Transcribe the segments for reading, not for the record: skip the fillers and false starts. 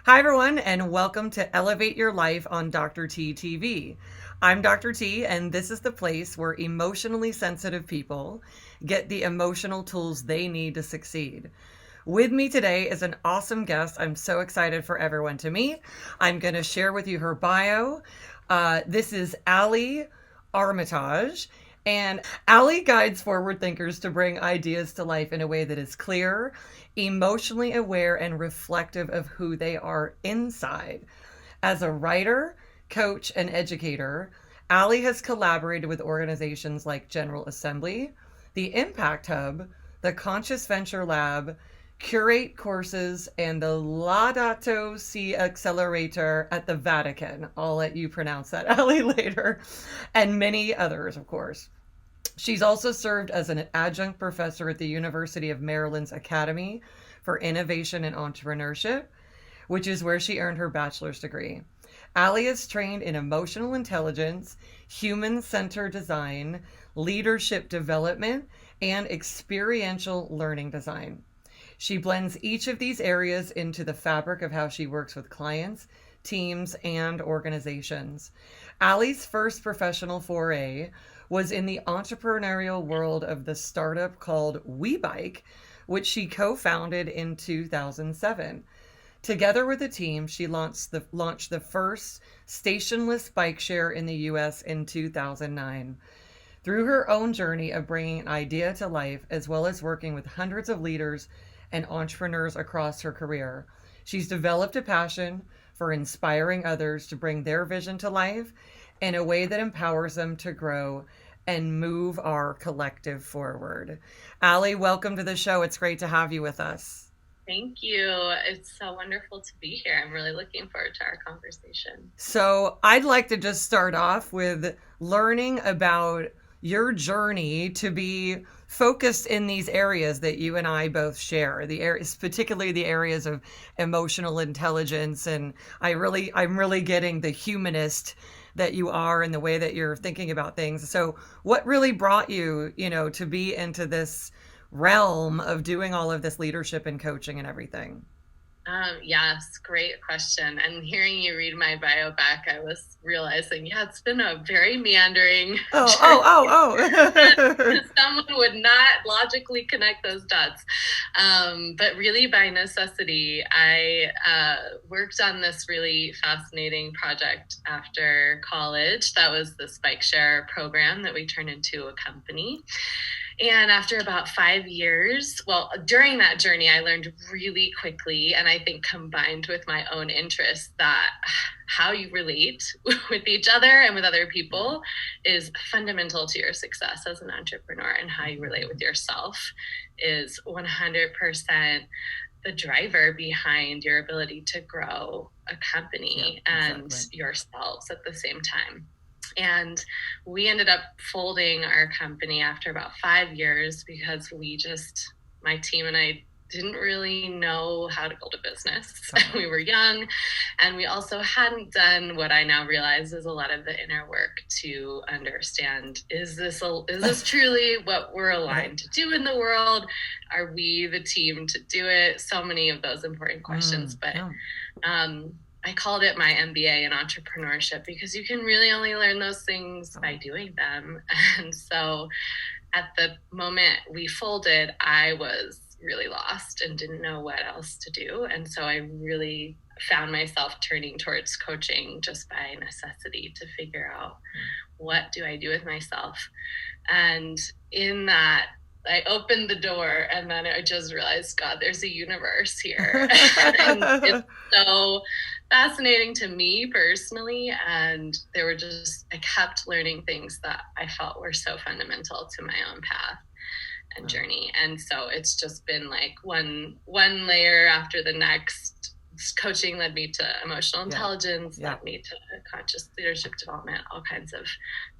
Hi, everyone, and welcome to Elevate Your Life on Dr. T TV. I'm Dr. T, and this is the place where emotionally sensitive people get the emotional tools they need to succeed. With me today is an awesome guest I'm so excited for everyone to meet. I'm going to share with you her bio. This is Allie Armitage. And Allie guides forward thinkers to bring ideas to life in a way that is clear, emotionally aware, and reflective of who they are inside. As a writer, coach, and educator, Allie has collaborated with organizations like General Assembly, the Impact Hub, the Conscious Venture Lab, Curate Courses, and the Laudato Si Accelerator at the Vatican. I'll let you pronounce that, Allie, later. And many others, of course. She's also served as an adjunct professor at the University of Maryland's Academy for Innovation and Entrepreneurship, which is where she earned her bachelor's degree. Allie is trained in emotional intelligence, human-centered design, leadership development, and experiential learning design. She blends each of these areas into the fabric of how she works with clients, teams, and organizations. Allie's first professional foray was in the entrepreneurial world of the startup called WeBike, which she co-founded in 2007. Together with a team, she launched the first stationless bike share in the US in 2009. Through her own journey of bringing an idea to life, as well as working with hundreds of leaders and entrepreneurs across her career, she's developed a passion for inspiring others to bring their vision to life in a way that empowers them to grow and move our collective forward. Allie, welcome to the show. It's great to have you with us. Thank you. It's so wonderful to be here. I'm really looking forward to our conversation. So, I'd like to just start off with learning about your journey to be focused in these areas that you and I both share, the areas, particularly the areas of emotional intelligence. And I'm really getting the humanist that you are and the way that you're thinking about things. So what really brought you, to be into this realm of doing all of this leadership and coaching and everything? Yes, great question. And hearing you read my bio back, I was realizing, yeah, it's been a very meandering Oh, journey. oh. Someone would not logically connect those dots. But really, by necessity, I worked on this really fascinating project after college. That was the Spike Share program that we turned into a company. And after about 5 years, well, during that journey, I learned really quickly, and I think combined with my own interests, that how you relate with each other and with other people is fundamental to your success as an entrepreneur, and how you relate with yourself is 100% the driver behind your ability to grow a company and yourselves at the same time. And we ended up folding our company after about 5 years because my team and I didn't really know how to build a business. We were young, and we also hadn't done what I now realize is a lot of the inner work to understand, is this truly what we're aligned to do in the world? Are we the team to do it? So many of those important questions. I called it my MBA in entrepreneurship because you can really only learn those things by doing them. And so at the moment we folded, I was really lost and didn't know what else to do. And so I really found myself turning towards coaching just by necessity to figure out, what do I do with myself? And in that, I opened the door, and then I just realized, God, there's a universe here. And it's so fascinating to me personally. And I kept learning things that I felt were so fundamental to my own path and journey. And so it's just been like one layer after the next. Coaching led me to emotional intelligence, led me to conscious leadership development, all kinds of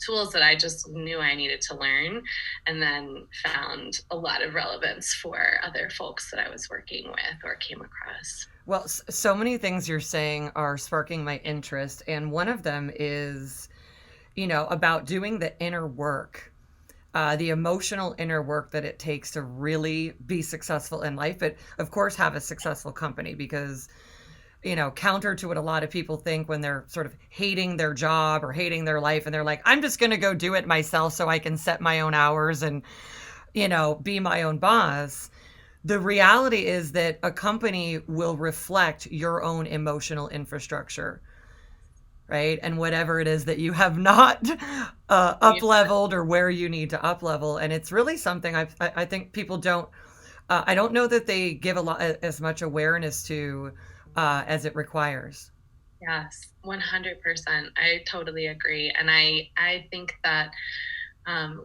tools that I just knew I needed to learn, and then found a lot of relevance for other folks that I was working with or came across. Well, so many things you're saying are sparking my interest. And one of them is, about doing the inner work, the emotional inner work that it takes to really be successful in life, but of course have a successful company, because counter to what a lot of people think when they're sort of hating their job or hating their life, and they're like, I'm just going to go do it myself so I can set my own hours and, be my own boss. The reality is that a company will reflect your own emotional infrastructure, right? And whatever it is that you have not up leveled, or where you need to up level. And it's really something I think people don't, I don't know that they give a lot as much awareness to as it requires. Yes, 100%. I totally agree. And I think that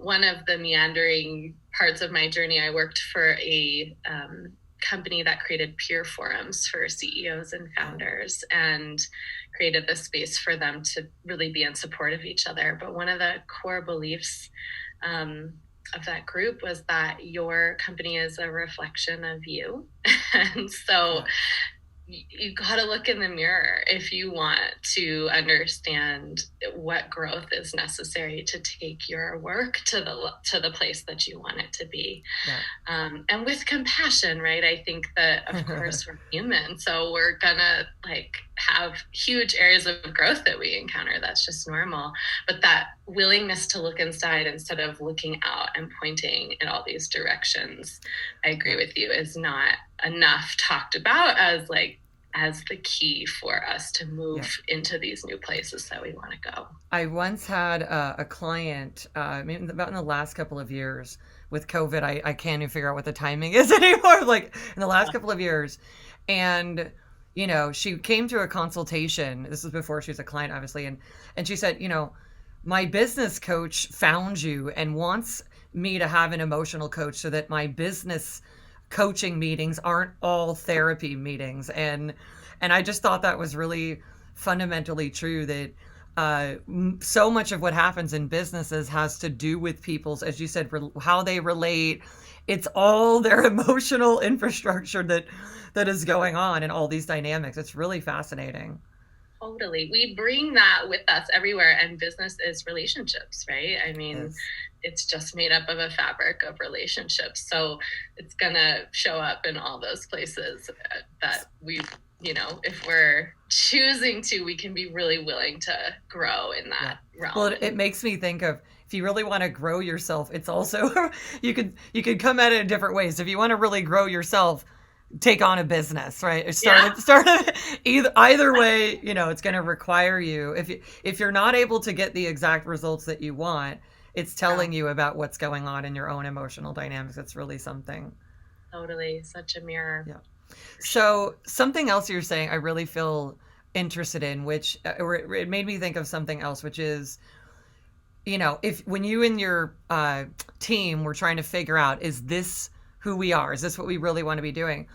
one of the meandering parts of my journey, I worked for a company that created peer forums for CEOs and founders, and created the space for them to really be in support of each other. But one of the core beliefs of that group was that your company is a reflection of you. And so you got to look in the mirror if you want to understand what growth is necessary to take your work to the place that you want it to be. And with compassion, right? I think that, of course, we're human, so we're gonna have huge areas of growth that we encounter. That's just normal. But that willingness to look inside instead of looking out and pointing in all these directions, I agree with you, is not enough talked about as the key for us to move into these new places that we want to go. I once had a client, maybe about in the last couple of years with COVID, I can't even figure out what the timing is anymore, like in the last couple of years. And, she came to a consultation. This was before she was a client, obviously. And she said, my business coach found you and wants me to have an emotional coach so that my business coaching meetings aren't all therapy meetings. And I just thought that was really fundamentally true, that so much of what happens in businesses has to do with people's, as you said, how they relate. It's all their emotional infrastructure that is going on in all these dynamics. It's really fascinating. Totally. We bring that with us everywhere, and business is relationships, right? I mean, it's just made up of a fabric of relationships. So it's going to show up in all those places that we, if we're choosing to, we can be really willing to grow in that realm. Well, it makes me think of, if you really want to grow yourself, it's also, you could come at it in different ways. If you want to really grow yourself, take on a business, right? Start either way, it's going to require you. If you're not able to get the exact results that you want, it's telling you about what's going on in your own emotional dynamics. It's really something. Totally. Such a mirror. Yeah. So something else you're saying, I really feel interested in, which it made me think of something else, which is, when you and your team were trying to figure out, is this who we are? Is this what we really want to be doing?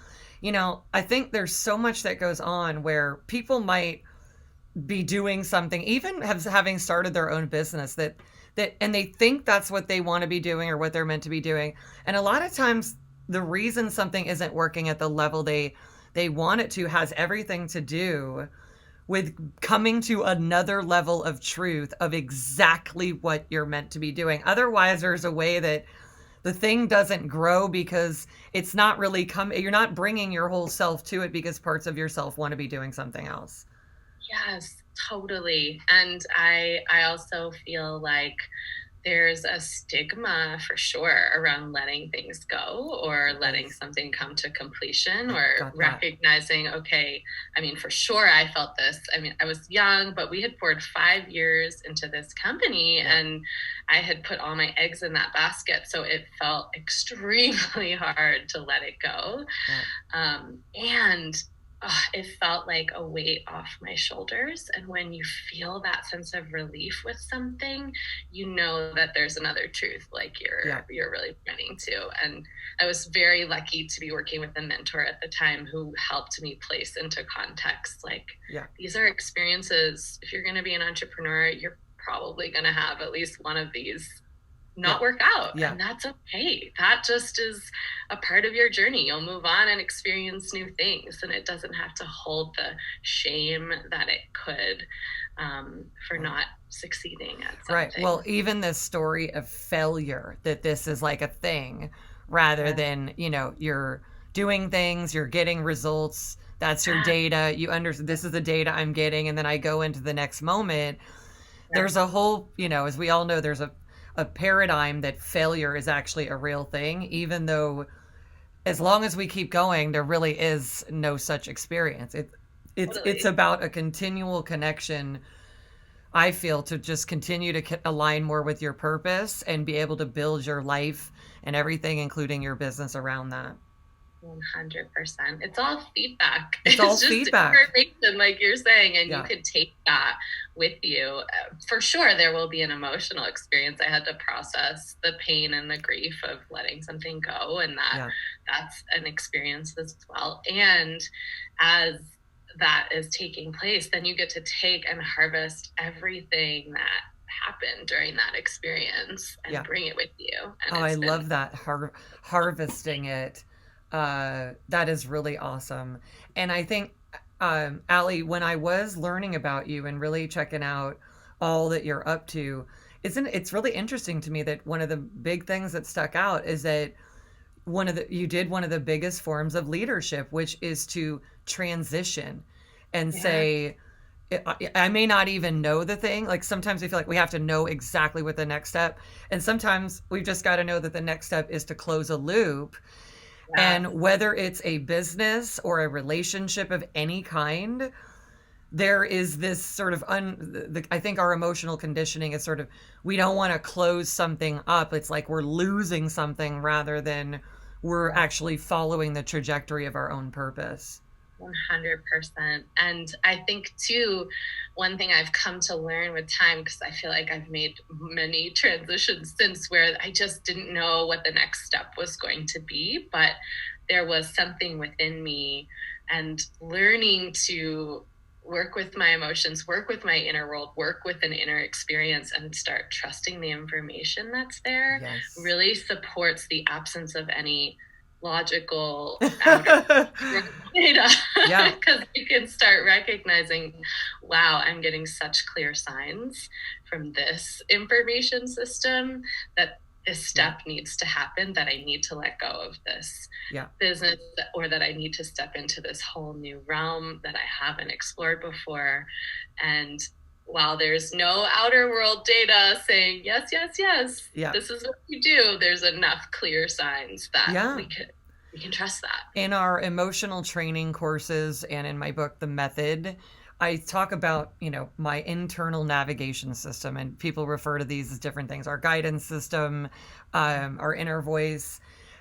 I think there's so much that goes on where people might be doing something, even having started their own business, that and they think that's what they want to be doing or what they're meant to be doing. And a lot of times the reason something isn't working at the level they want it to has everything to do with coming to another level of truth of exactly what you're meant to be doing. Otherwise, there's a way that the thing doesn't grow because it's not really you're not bringing your whole self to it because parts of yourself want to be doing something else. Yes, totally. And I also feel like there's a stigma for sure around letting things go or letting something come to completion or recognizing, okay, I mean, for sure I felt this. I mean, I was young, but we had poured 5 years into this company and I had put all my eggs in that basket. So it felt extremely hard to let it go. And it felt like a weight off my shoulders. And when you feel that sense of relief with something, you know that there's another truth, like you're really pointing to. And I was very lucky to be working with a mentor at the time who helped me place into context, these are experiences. If you're going to be an entrepreneur, you're probably going to have at least one of these not work out. And that's okay. That just is a part of your journey. You'll move on and experience new things, and it doesn't have to hold the shame that it could for not succeeding at something. Right. Well, even this story of failure, that this is like a thing rather than, you're doing things, you're getting results, That's your data. You understand this is the data I'm getting. And then I go into the next moment. There's a whole, as we all know, there's a paradigm that failure is actually a real thing, even though as long as we keep going, there really is no such experience. It's about a continual connection, I feel, to just continue to align more with your purpose and be able to build your life and everything, including your business, around that. 100%. It's all feedback. It's all just feedback. Information, like you're saying, and you could take that with you. For sure, there will be an emotional experience. I had to process the pain and the grief of letting something go, and that's an experience as well. And as that is taking place, then you get to take and harvest everything that happened during that experience and bring it with you. And I love that, harvesting it. That is really awesome. And I think, Allie, when I was learning about you and really checking out all that you're up to, it's really interesting to me that one of the big things that stuck out is that you did one of the biggest forms of leadership, which is to transition and say, I may not even know the thing. Like sometimes we feel like we have to know exactly what the next step. And sometimes we've just got to know that the next step is to close a loop. Yeah. And whether it's a business or a relationship of any kind, there is this sort of, I think our emotional conditioning is sort of, we don't want to close something up. It's like we're losing something rather than we're actually following the trajectory of our own purpose. 100%. And I think too, one thing I've come to learn with time, because I feel like I've made many transitions since, where I just didn't know what the next step was going to be, but there was something within me, and learning to work with my emotions, work with my inner world, work with an inner experience, and start trusting the information that's there really supports the absence of any logical data, because you can start recognizing, wow, I'm getting such clear signs from this information system that this step needs to happen, that I need to let go of this business, or that I need to step into this whole new realm that I haven't explored before. And while there's no outer world data saying, yes, this is what you do, there's enough clear signs that we can trust that. In our emotional training courses and in my book, The Method, I talk about, my internal navigation system, and people refer to these as different things, our guidance system, our inner voice,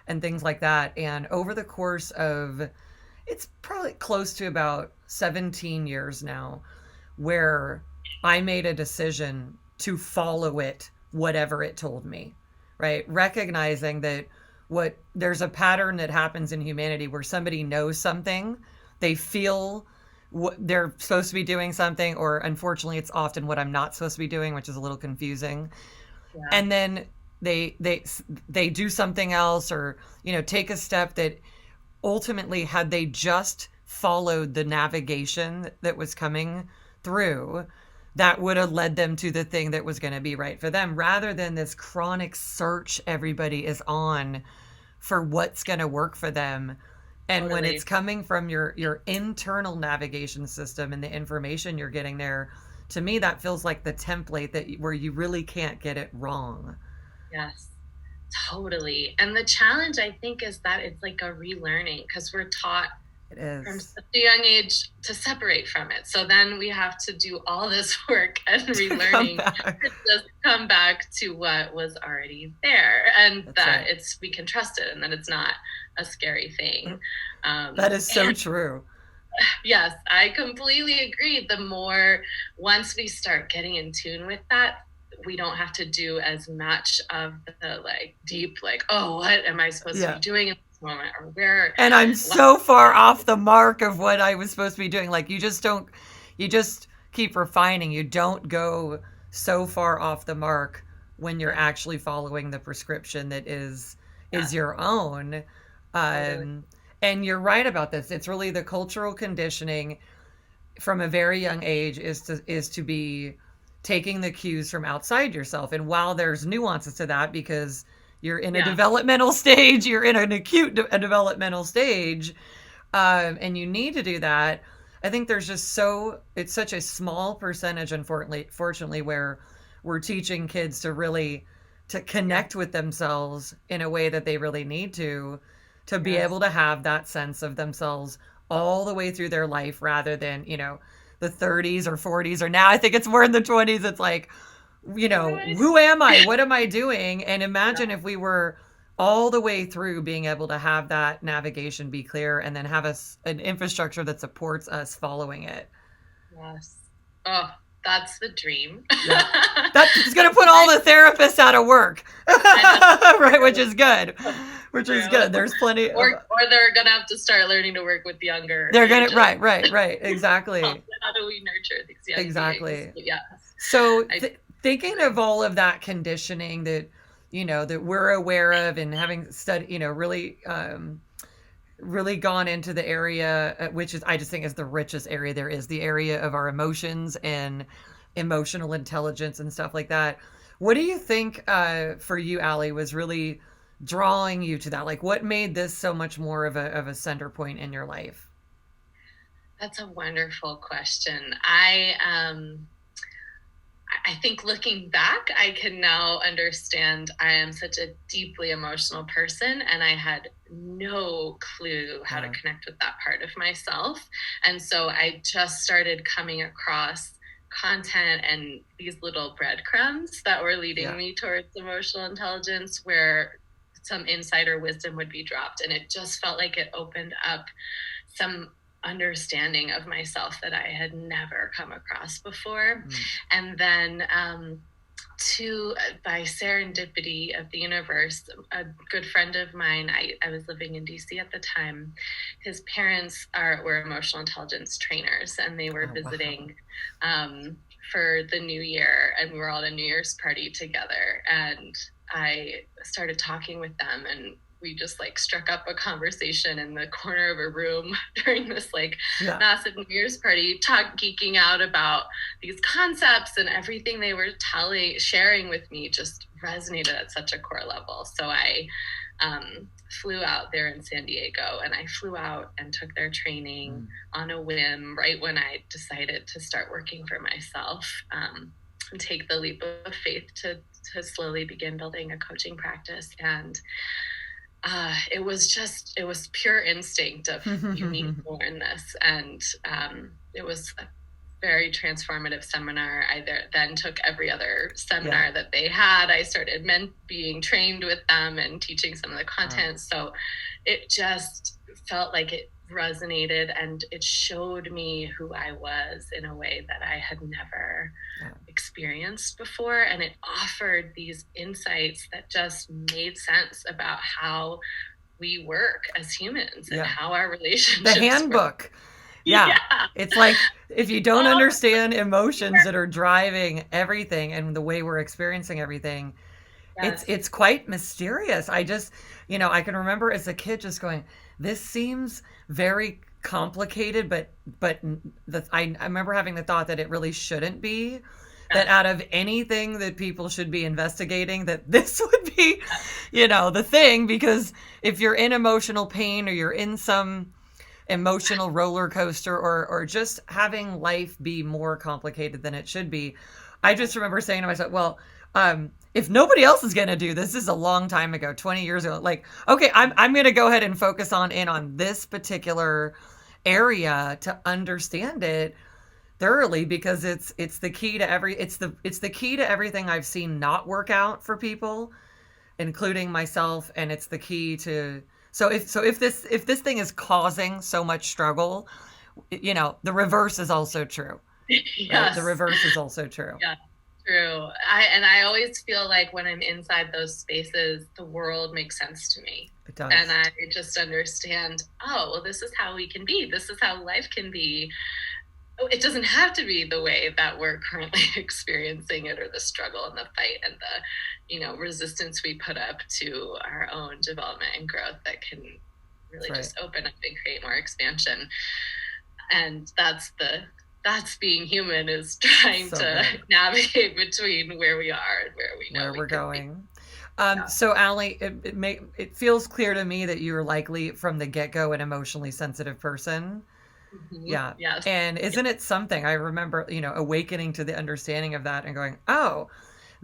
and things like that. And over the course of, it's probably close to about 17 years now, where I made a decision to follow it, whatever it told me, right? Recognizing that there's a pattern that happens in humanity where somebody knows something, they feel what they're supposed to be doing something, or unfortunately it's often what I'm not supposed to be doing, which is a little confusing. And then they do something else, or, take a step that ultimately, had they just followed the navigation that was coming through, that would have led them to the thing that was going to be right for them, rather than this chronic search everybody is on for what's going to work for them. And when it's coming from your internal navigation system and the information you're getting there, to me, that feels like the template where you really can't get it wrong. Yes, totally. And the challenge, I think, is that it's like a relearning, because we're taught from such a young age to separate from it. So then we have to do all this work and relearning to just come back to what was already there, and we can trust it, and that it's not a scary thing. That is so true. Yes, I completely agree. The more, once we start getting in tune with that, we don't have to do as much of the deep, oh, what am I supposed to be doing in this moment, or where? And I'm so far off the mark of what I was supposed to be doing. You just keep refining. You don't go so far off the mark when you're actually following the prescription that is your own. And you're right about this. It's really the cultural conditioning from a very young age is to be taking the cues from outside yourself. And while there's nuances to that, because you're in a developmental stage, you're in an acute developmental stage, and you need to do that. I think there's just it's such a small percentage, unfortunately, fortunately, where we're teaching kids to really to connect with themselves in a way that they really need to be Yes. able to have that sense of themselves all the way through their life rather than, the 30s or 40s or now I think it's more in the 20s. It's like, Right. who am I? What am I doing? And imagine if we were all the way through being able to have that navigation be clear and then have an infrastructure that supports us following it. Yes. Oh, that's the dream. Yeah. That's going to put all the therapists out of work. I know. Right, which is good. Which is True. good. There's plenty of Or they're gonna have to start learning to work with younger they're going ages. to right, exactly. How do we nurture these young Exactly. beings? Yeah. So thinking of all of that conditioning that that we're aware of and having studied, really gone into the area, which is I just think is the richest area there is, the area of our emotions and emotional intelligence and stuff like that. What do you think for you, Allie, was really drawing you to that? Like, what made this so much more of a center point in your life? That's a wonderful question. I think looking back, I can now understand I am such a deeply emotional person, and I had no clue how to connect with that part of myself. And so I just started coming across content and these little breadcrumbs that were leading me towards emotional intelligence, where some insider wisdom would be dropped. And it just felt like it opened up some understanding of myself that I had never come across before. And then by serendipity of the universe, a good friend of mine, I was living in DC at the time, his parents were emotional intelligence trainers, and they were visiting for the new year, and we were all at a New Year's party together, and I started talking with them, and we just struck up a conversation in the corner of a room during this massive New Year's party, geeking out about these concepts, and everything they were sharing with me just resonated at such a core level. So I flew out there in San Diego, and I flew out and took their training on a whim right when I decided to start working for myself, and take the leap of faith to slowly begin building a coaching practice. And it was pure instinct of you need to learn this. And it was a very transformative seminar. I then took every other seminar that they had. I started being trained with them and teaching some of the content. So it just felt like it resonated, and it showed me who I was in a way that I had never experienced before. And it offered these insights that just made sense about how we work as humans and how our relationships the handbook work. It's like, if you don't understand emotions that are driving everything and the way we're experiencing everything, it's quite mysterious. I just, I can remember as a kid just going, this seems very complicated, but I remember having the thought that it really shouldn't be. That out of anything that people should be investigating, that this would be, the thing. Because if you're in emotional pain, or you're in some emotional roller coaster, or just having life be more complicated than it should be, I just remember saying to myself, well, if nobody else is going to do this is a long time ago, 20 years ago, okay, I'm going to go ahead and focus on this particular area to understand it thoroughly, because it's the key to it's the key to everything I've seen not work out for people, including myself. And it's the key to, if this thing is causing so much struggle, the reverse is also true. Yes. Right? The reverse is also true. Yeah. True. I always feel like when I'm inside those spaces, the world makes sense to me. It does. And I just understand, well, this is how we can be. This is how life can be. It doesn't have to be the way that we're currently experiencing it, or the struggle and the fight and the, resistance we put up to our own development and growth that can really just open up and create more expansion. And that's being human, is trying to navigate between where we are and where we know where we're going. Yeah. So Allie, it feels clear to me that you're likely from the get-go an emotionally sensitive person. Yeah. Yes. And isn't it something I remember, awakening to the understanding of that and going, oh,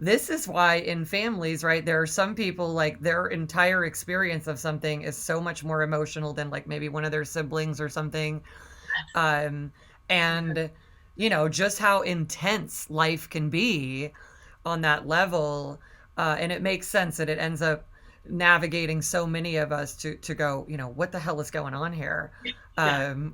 this is why in families, right, there are some people like their entire experience of something is so much more emotional than like maybe one of their siblings or something. Um, and, just how intense life can be on that level. And it makes sense that it ends up navigating so many of us to go, what the hell is going on here? Yeah. How am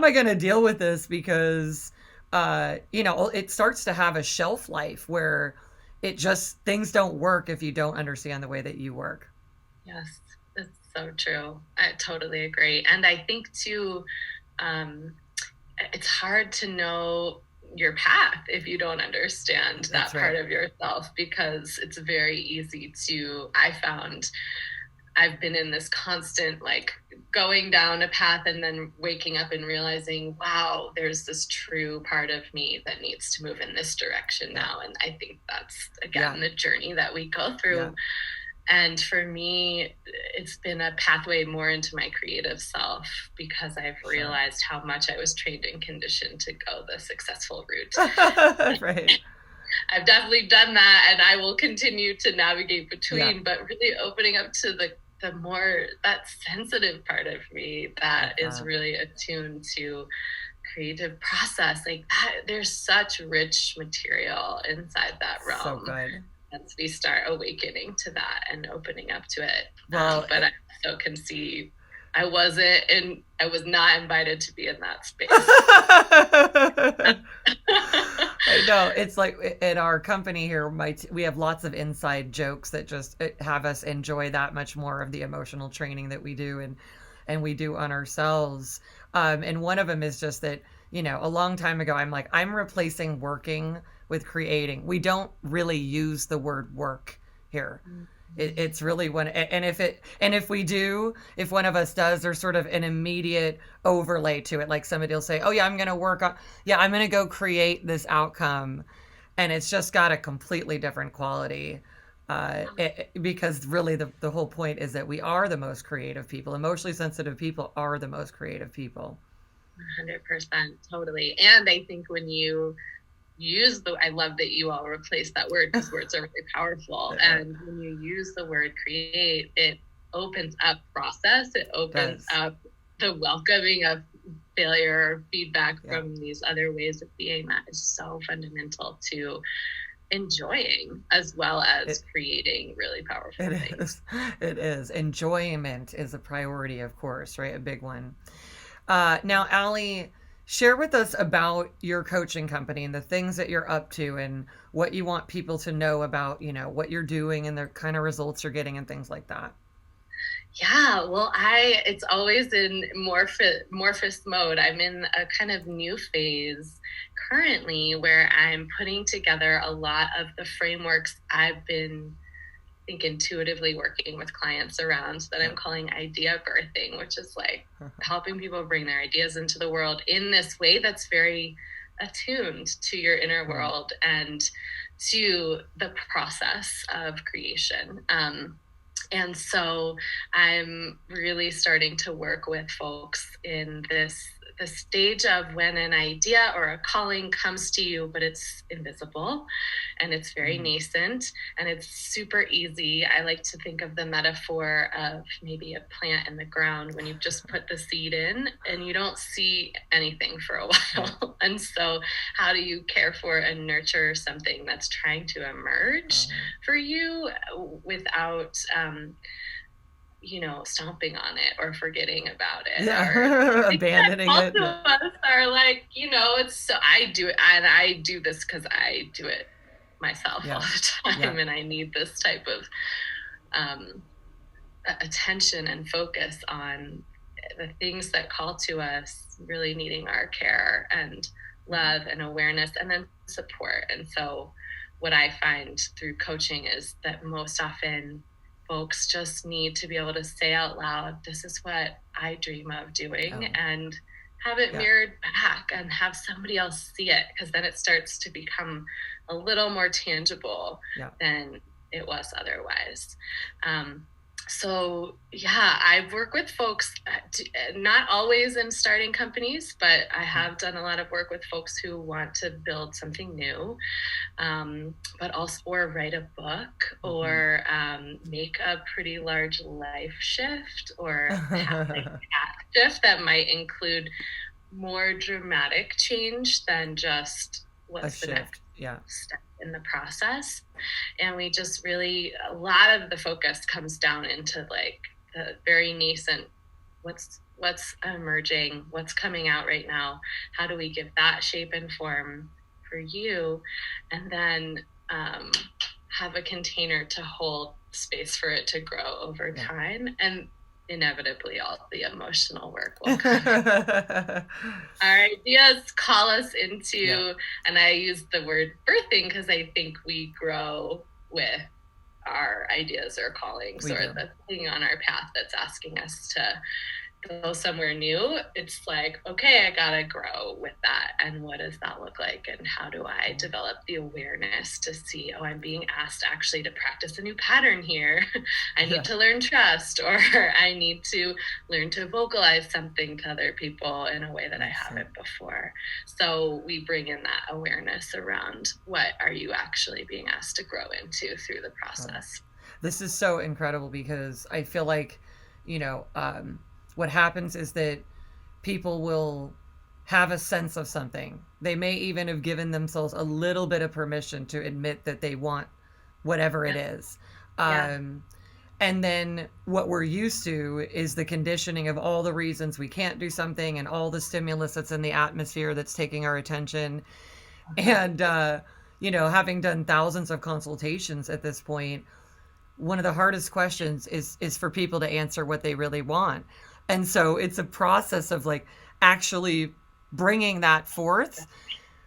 I going to deal with this? Because, it starts to have a shelf life where things don't work if you don't understand the way that you work. Yes, it's so true. I totally agree. And I think too, um, it's hard to know your path if you don't understand That's that part right. of yourself, because it's very easy to, I found I've been in this constant like going down a path and then waking up and realizing, wow, there's this true part of me that needs to move in this direction Yeah. now. And I think that's Yeah. again the journey that we go Yeah. through. And for me, it's been a pathway more into my creative self, because I've Sure. realized how much I was trained and conditioned to go the successful route. Right. I've definitely done that, and I will continue to navigate Yeah. between, but really opening up to the more that sensitive part of me that Love is that. really attuned to creative process, like that, there's such rich material inside that So realm good. as we start awakening to that and opening up to it. Well, But I also can see I was not invited to be in that space. I know it's like in our company here, we have lots of inside jokes that just have us enjoy that much more of the emotional training that we do and we do on ourselves. And one of them is just that, a long time ago, I'm like, I'm replacing working with creating. We don't really use the word work here. It's really when, and if we do, if one of us does, there's sort of an immediate overlay to it. Like somebody will say, oh yeah, I'm going to work on, yeah, I'm going to go create this outcome. And it's just got a completely different quality. Because really the whole point is that we are the most creative people. Emotionally sensitive people are the most creative people. 100%, totally. And I think when you I love that you all replace that word, because words are really powerful. And when you use the word create, it opens up process. It opens up the welcoming of failure or feedback from these other ways of being that is so fundamental to enjoying as well as creating really powerful things. It is. Enjoyment is a priority, of course, right? A big one. Now, Allie, share with us about your coaching company and the things that you're up to and what you want people to know about, what you're doing and the kind of results you're getting and things like that. Yeah, well, it's always in morphous mode. I'm in a kind of new phase currently where I'm putting together a lot of the frameworks I've been, I think, intuitively working with clients around, that I'm calling idea birthing, which is like helping people bring their ideas into the world in this way that's very attuned to your inner world and to the process of creation. And so I'm really starting to work with folks in the stage of when an idea or a calling comes to you, but it's invisible and it's very nascent and it's super easy. I like to think of the metaphor of maybe a plant in the ground when you just put the seed in and you don't see anything for a while. And so how do you care for and nurture something that's trying to emerge for you without stomping on it or forgetting about it, or Abandoning most it. of us are like, it's so I do it, and I do this because I do it myself all the time, and I need this type of attention and focus on the things that call to us, really needing our care and love and awareness and then support. And so what I find through coaching is that most often folks just need to be able to say out loud, this is what I dream of doing, and have it mirrored back and have somebody else see it, because then it starts to become a little more tangible than it was otherwise. So yeah, I work with folks, not always in starting companies, but I have done a lot of work with folks who want to build something new, but also or write a book or make a pretty large life shift or path shift that might include more dramatic change than just what's the next step in the process. And we just really, a lot of the focus comes down into like the very nascent, what's emerging, what's coming out right now, how do we give that shape and form for you, and then have a container to hold space for it to grow over time. And inevitably all the emotional work will come. Our ideas call us into, and I use the word birthing because I think we grow with our ideas or callings or the thing on our path that's asking us to go somewhere new. It's like, okay, I gotta grow with that. And what does that look like? And how do I develop the awareness to see, oh, I'm being asked actually to practice a new pattern here. I need to learn trust, or I need to learn to vocalize something to other people in a way that I haven't before. So we bring in that awareness around what are you actually being asked to grow into through the process. This is so incredible because I feel like, what happens is that people will have a sense of something. They may even have given themselves a little bit of permission to admit that they want whatever it is. And then what we're used to is the conditioning of all the reasons we can't do something and all the stimulus that's in the atmosphere that's taking our attention. And, having done thousands of consultations at this point, one of the hardest questions is for people to answer what they really want. And so it's a process of like actually bringing that forth,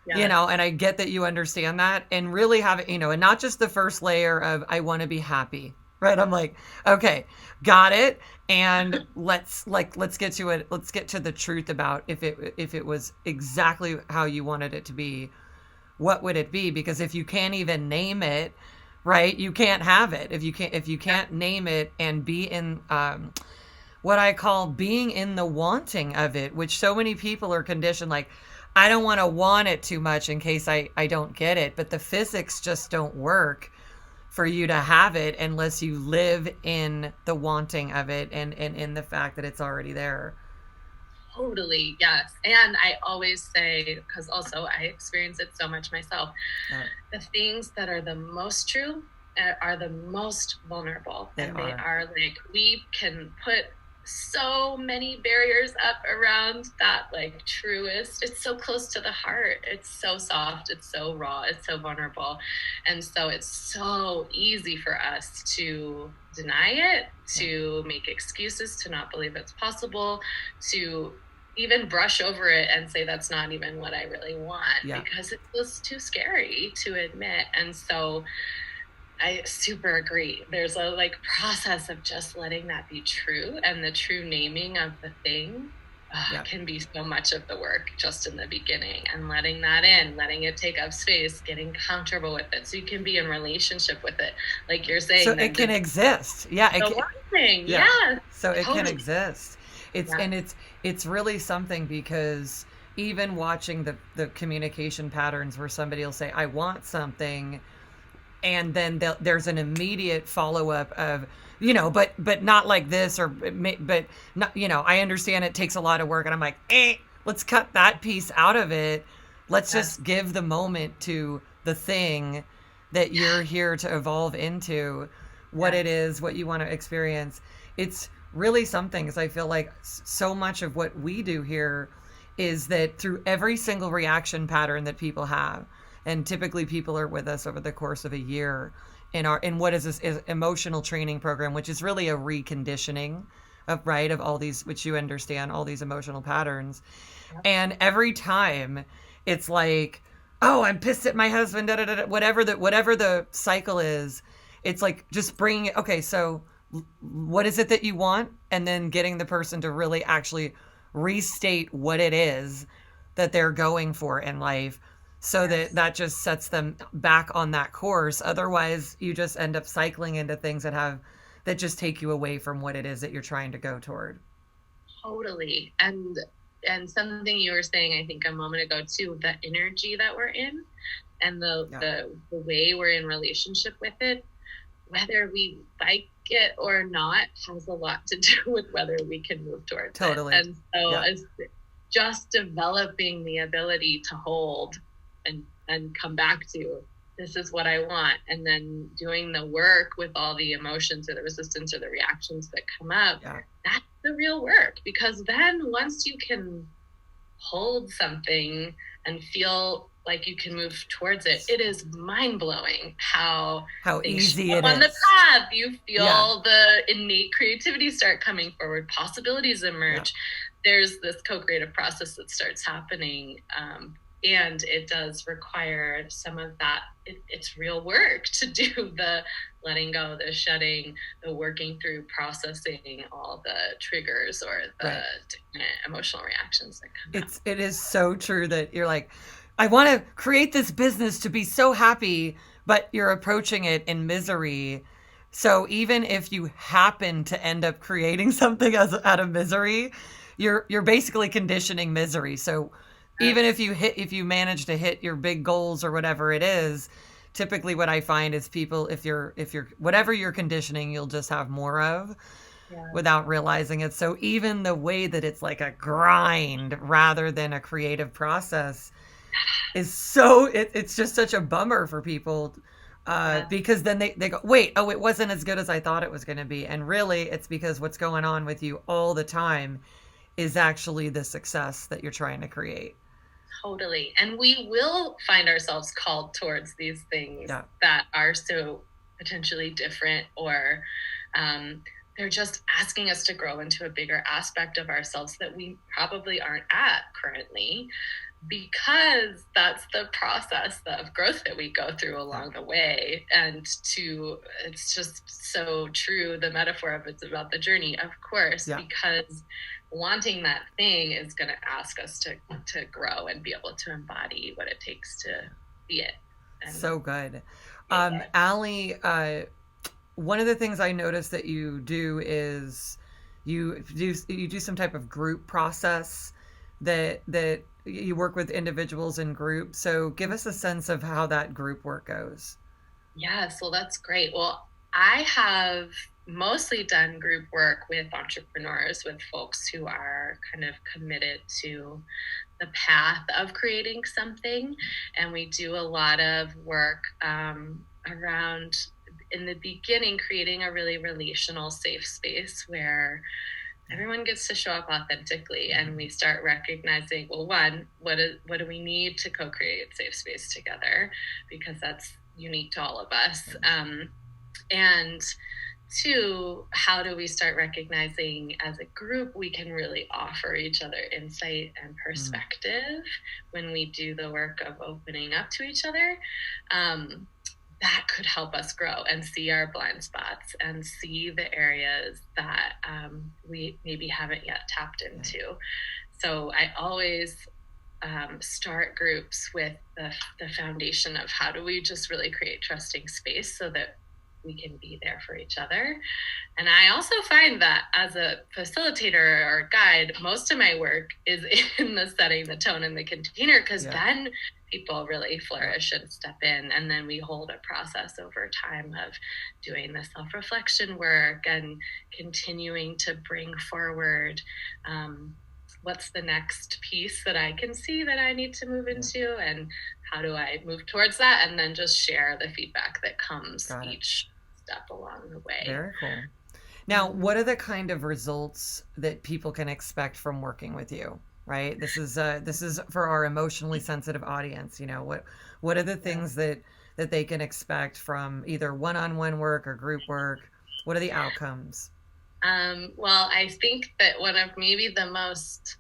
and I get that you understand that, and really have it, and not just the first layer of, I want to be happy, right? I'm like, okay, got it. And let's get to it. Let's get to the truth about if it was exactly how you wanted it to be, what would it be? Because if you can't even name it, right, you can't have it. If you can't name it and be in, what I call being in the wanting of it, which so many people are conditioned, like, I don't want to want it too much in case I don't get it. But the physics just don't work for you to have it unless you live in the wanting of it and in the fact that it's already there. Totally, yes. And I always say, because also I experience it so much myself, the things that are the most true are the most vulnerable. They are like, we can put so many barriers up around that like truest. It's so close to the heart. It's so soft. It's so raw. It's so vulnerable. And so it's so easy for us to deny it, to make excuses, to not believe it's possible, to even brush over it and say that's not even what I really want, because it feels too scary to admit. And so I super agree. There's a process of just letting that be true, and the true naming of the thing can be so much of the work just in the beginning, and letting that in, letting it take up space, getting comfortable with it so you can be in relationship with it, like you're saying. So it can exist. Yeah. The one thing. So it can exist. It's really something, because even watching the communication patterns where somebody will say, I want something, and then there's an immediate follow-up of, but not like this, but not, I understand it takes a lot of work. And I'm like, let's cut that piece out of it. Let's just give the moment to the thing that you're here to evolve into, what it is, what you want to experience. It's really something, because I feel like so much of what we do here is that through every single reaction pattern that people have, and typically people are with us over the course of a year in what is this emotional training program, which is really a reconditioning of all these, which you understand, all these emotional patterns. And every time it's like, oh, I'm pissed at my husband, whatever the cycle is, it's like just bringing it. Okay, so what is it that you want? And then getting the person to really actually restate what it is that they're going for in life, so that so that Yes. that just sets them back on that course. Otherwise, you just end up cycling into things that just take you away from what it is that you're trying to go toward. Totally. And something you were saying, I think a moment ago too, the energy that we're in and Yeah, the way we're in relationship with it, whether we like it or not, has a lot to do with whether we can move towards it. totally. And so Yeah, as just developing the ability to hold and come back to, this is what I want, and then doing the work with all the emotions or the resistance or the reactions that come up, yeah, that's the real work. Because then once you can hold something and feel like you can move towards it, it is mind-blowing how how things show easy up it on the is. path. You Yeah, feel the innate creativity start coming forward, possibilities yeah. emerge. There's this co-creative process that starts happening, and it does require some of that. It's real work to do the letting go, the shedding, the working through, processing all the triggers or the Right. emotional reactions that come up. It is so true that you're like, I want to create this business to be so happy, but you're approaching it in misery. So even if you happen to end up creating something out of misery, you're basically conditioning misery. So even Yes. if you manage to hit your big goals or whatever it is, typically what I find is people, if you're whatever you're conditioning, you'll just have more of Yes. without realizing it. So even the way that it's like a grind rather than a creative process is it's just such a bummer for people, Yes. because then they go, wait, oh, it wasn't as good as I thought it was going to be. And really, it's because what's going on with you all the time is actually the success that you're trying to create. Totally. And we will find ourselves called towards these things Yeah. that are so potentially different, or they're just asking us to grow into a bigger aspect of ourselves that we probably aren't at currently, because that's the process of growth that we go through Yeah. along the way. And it's just so true, the metaphor of it's about the journey, of course, Yeah. because wanting that thing is going to ask us to grow and be able to embody what it takes to be it and So good. feel it. Allie, one of the things I noticed that you do is you do some type of group process that you work with individuals in groups. So give us a sense of how that group work goes. Yes, well, that's great. Well, I have mostly done group work with entrepreneurs, with folks who are kind of committed to the path of creating something. And we do a lot of work around, in the beginning, creating a really relational, safe space where everyone gets to show up authentically, and we start recognizing, well, one, what do we need to co-create safe space together, because that's unique to all of us, and two, how do we start recognizing as a group we can really offer each other insight and Mm. perspective when we do the work of opening up to each other, that could help us grow and see our blind spots and see the areas that we maybe haven't yet tapped into. So I always start groups with the foundation of how do we just really create trusting space so that we can be there for each other. And I also find that as a facilitator or guide, most of my work is in the setting the tone and the container, because Yeah. then people really flourish and step in. And then we hold a process over time of doing the self-reflection work and continuing to bring forward what's the next piece that I can see that I need to move Yeah. into, and how do I move towards that, and then just share the feedback that comes Got it. each step along the way. Very cool. Now, what are the kind of results that people can expect from working with you? Right. This is for our emotionally sensitive audience. What are the Yeah. things that they can expect from either one-on-one work or group work? What are the outcomes? Well, I think that one of maybe the most,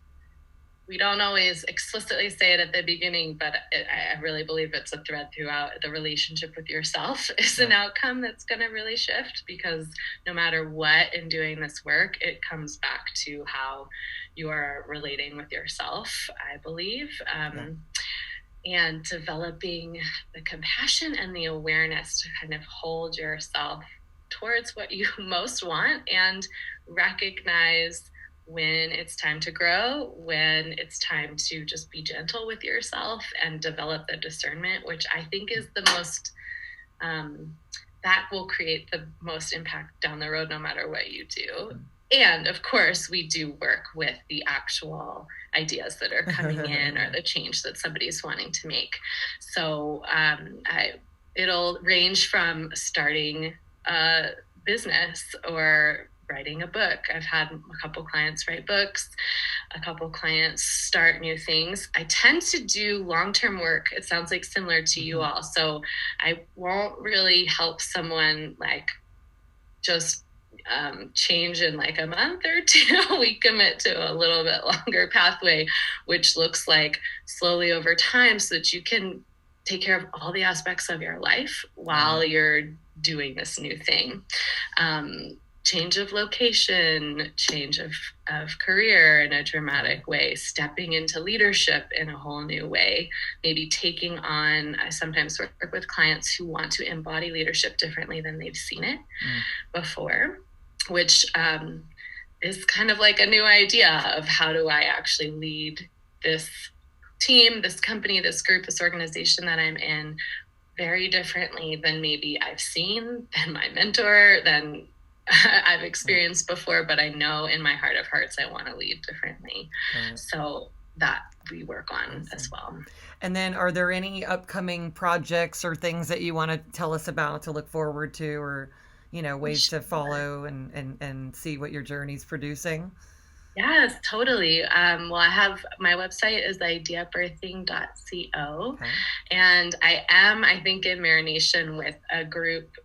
we don't always explicitly say it at the beginning, but I really believe it's a thread throughout, the relationship with yourself is an Yeah. outcome that's going to really shift, because no matter what in doing this work, it comes back to how you are relating with yourself, I believe. Yeah. and developing the compassion and the awareness to kind of hold yourself towards what you most want and recognize when it's time to grow, when it's time to just be gentle with yourself and develop the discernment, which I think is the most, that will create the most impact down the road, no matter what you do. And of course, we do work with the actual ideas that are coming in or the change that somebody's wanting to make. So it'll range from starting a business or writing a book. I've had a couple clients write books, a couple clients start new things. I tend to do long-term work. It sounds like similar to you all. So I won't really help someone like just change in like a month or two. We commit to a little bit longer pathway, which looks like slowly over time so that you can take care of all the aspects of your life while you're doing this new thing. Change of location, change of career in a dramatic way, stepping into leadership in a whole new way, maybe taking on, I sometimes work with clients who want to embody leadership differently than they've seen it before, which is kind of like a new idea of how do I actually lead this team, this company, this group, this organization that I'm in very differently than maybe I've seen, than my mentor, than I've experienced before, but I know in my heart of hearts, I want to lead differently. So that we work on as well. And then are there any upcoming projects or things that you want to tell us about to look forward to, or, you know, ways to follow and see what your journey's producing? Yes, totally. Well, I have my website is ideabirthing.co. And I think, in marination with a group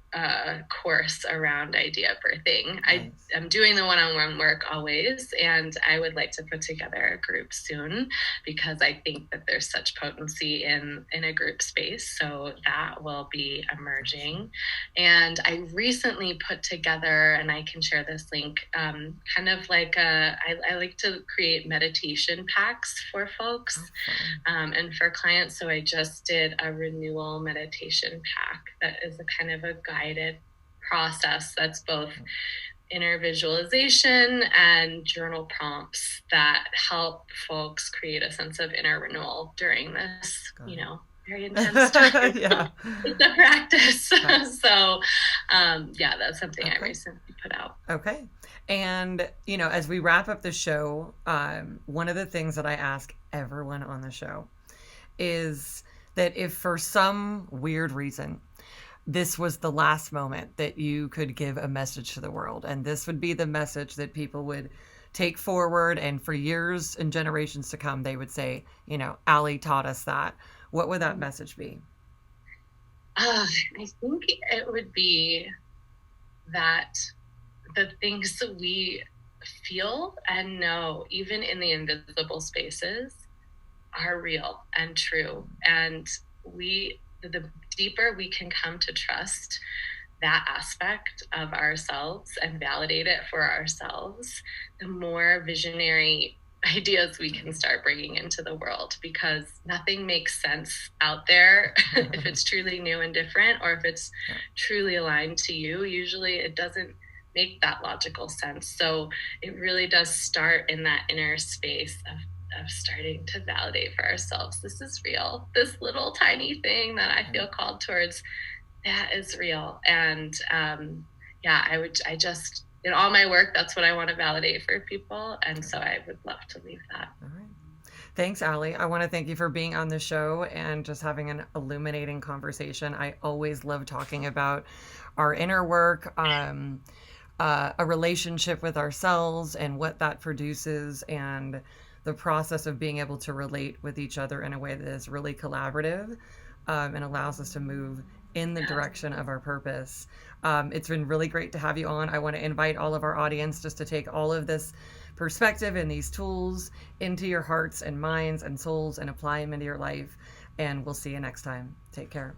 course around idea birthing. Nice. I'm doing the one-on-one work always, and I would like to put together a group soon because I think that there's such potency in a group space. So that will be emerging. And I recently put together, and I can share this link, kind of like I like to create meditation packs for folks and for clients. So I just did a renewal meditation pack that is a kind of a guided process that's both inner visualization and journal prompts that help folks create a sense of inner renewal during this, very intense time. It's a practice. So, that's something I recently put out. Okay. And, as we wrap up the show, one of the things that I ask everyone on the show is that if for some weird reason this was the last moment that you could give a message to the world, and this would be the message that people would take forward, and for years and generations to come, they would say, Allie taught us that. What would that message be? I think it would be that the things that we feel and know, even in the invisible spaces, are real and true. And the deeper we can come to trust that aspect of ourselves and validate it for ourselves, the more visionary ideas we can start bringing into the world, because nothing makes sense out there if it's truly new and different, or if it's truly aligned to you. Usually it doesn't make that logical sense. So it really does start in that inner space of starting to validate for ourselves. This is real. This little tiny thing that I feel called towards, that is real. And I just, in all my work, that's what I want to validate for people. And so I would love to leave that. All right. Thanks, Allie. I want to thank you for being on the show and just having an illuminating conversation. I always love talking about our inner work, a relationship with ourselves and what that produces, and the process of being able to relate with each other in a way that is really collaborative and allows us to move in the direction of our purpose. It's been really great to have you on. I want to invite all of our audience just to take all of this perspective and these tools into your hearts and minds and souls and apply them into your life. And we'll see you next time. Take care.